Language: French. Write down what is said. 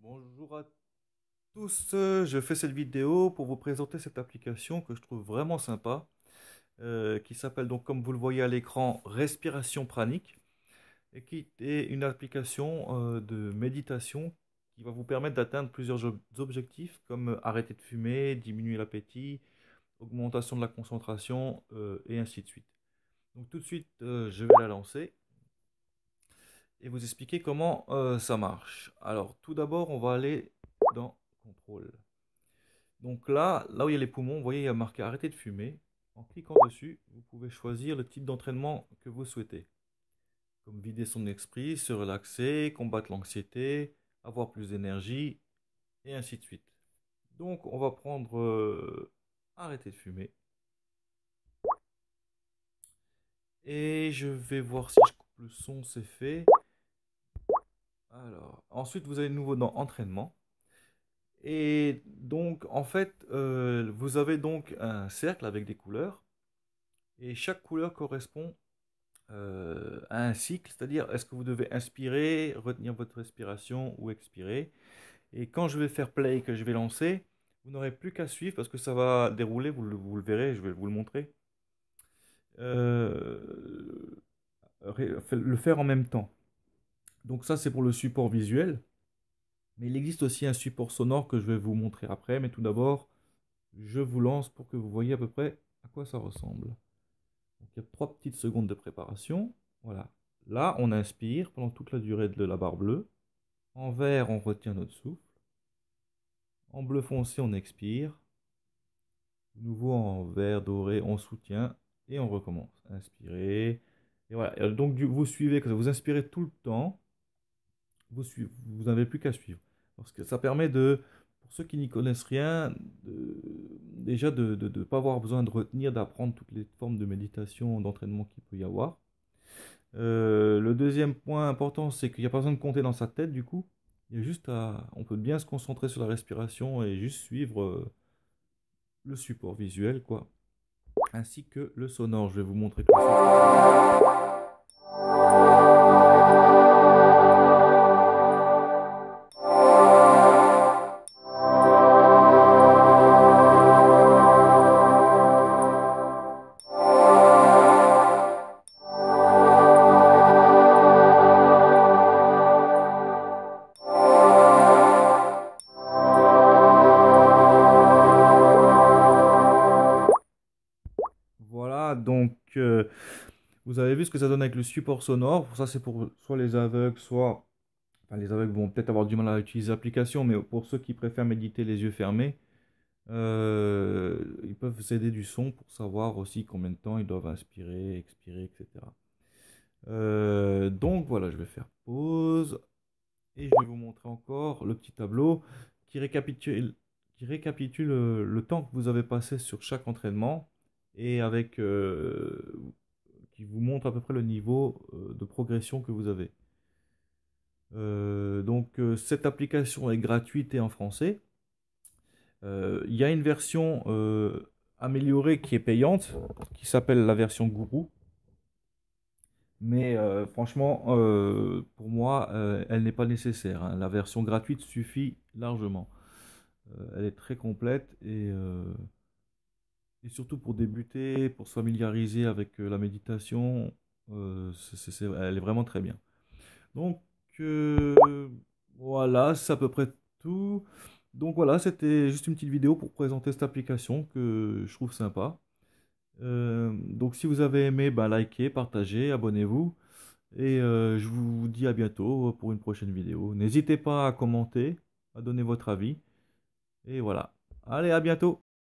Bonjour à tous, je fais cette vidéo pour vous présenter cette application que je trouve vraiment sympa, qui s'appelle donc comme vous le voyez à l'écran Respiration Pranique et qui est une application de méditation qui va vous permettre d'atteindre plusieurs objectifs comme arrêter de fumer, diminuer l'appétit, augmentation de la concentration et ainsi de suite. Donc tout de suite je vais la lancer et vous expliquer comment ça marche. Alors tout d'abord on va aller dans Contrôle. Donc là où il y a les poumons, vous voyez, il y a marqué arrêter de fumer. En cliquant dessus, vous pouvez choisir le type d'entraînement que vous souhaitez. Comme vider son esprit, se relaxer, combattre l'anxiété, avoir plus d'énergie, et ainsi de suite. Donc on va prendre arrêter de fumer. Et je vais voir si je coupe le son, c'est fait. Alors, ensuite vous allez de nouveau dans entraînement. Et donc en fait, vous avez donc un cercle avec des couleurs. Et chaque couleur correspond à un cycle, c'est-à-dire est-ce que vous devez inspirer, retenir votre respiration ou expirer. Et quand je vais faire play, que je vais lancer, vous n'aurez plus qu'à suivre parce que ça va dérouler, vous le verrez, je vais vous le montrer. Euh, le faire en même temps. Donc ça c'est pour le support visuel, mais il existe aussi un support sonore que je vais vous montrer après, mais tout d'abord, je vous lance pour que vous voyez à peu près à quoi ça ressemble. Donc, il y a 3 petites secondes de préparation. Voilà. Là, on inspire pendant toute la durée de la barre bleue. En vert, on retient notre souffle. En bleu foncé, on expire. De nouveau en vert doré, on soutient et on recommence. Inspirez. Et voilà. Et donc, vous suivez, que vous inspirez tout le temps. Vous n'avez plus qu'à suivre. Parce que ça permet de, pour ceux qui n'y connaissent rien, déjà de ne pas avoir besoin de retenir, d'apprendre toutes les formes de méditation, d'entraînement qu'il peut y avoir. Le deuxième point important, c'est qu'il n'y a pas besoin de compter dans sa tête du coup. Il y a juste on peut bien se concentrer sur la respiration et juste suivre le support visuel, quoi. Ainsi que le sonore. Je vais vous montrer tout ça. Voilà, donc vous avez vu ce que ça donne avec le support sonore. Ça, c'est pour soit les aveugles, soit. Enfin, les aveugles vont peut-être avoir du mal à utiliser l'application, mais pour ceux qui préfèrent méditer les yeux fermés, ils peuvent s'aider du son pour savoir aussi combien de temps ils doivent inspirer, expirer, etc. Donc voilà, je vais faire pause et je vais vous montrer encore le petit tableau qui récapitule le temps que vous avez passé sur chaque entraînement et qui vous montre à peu près le niveau de progression que vous avez. Donc cette application est gratuite et en français. Il y a une version améliorée qui est payante, qui s'appelle la version Gourou. Mais franchement, pour moi, elle n'est pas nécessaire, hein. La version gratuite suffit largement. Elle est très complète et surtout pour débuter, pour se familiariser avec la méditation, elle est vraiment très bien. Donc voilà, c'est à peu près tout. Donc voilà, c'était juste une petite vidéo pour présenter cette application que je trouve sympa. Donc si vous avez aimé, ben, likez, partagez, abonnez-vous. Et je vous dis à bientôt pour une prochaine vidéo. N'hésitez pas à commenter, à donner votre avis. Et voilà. Allez, à bientôt.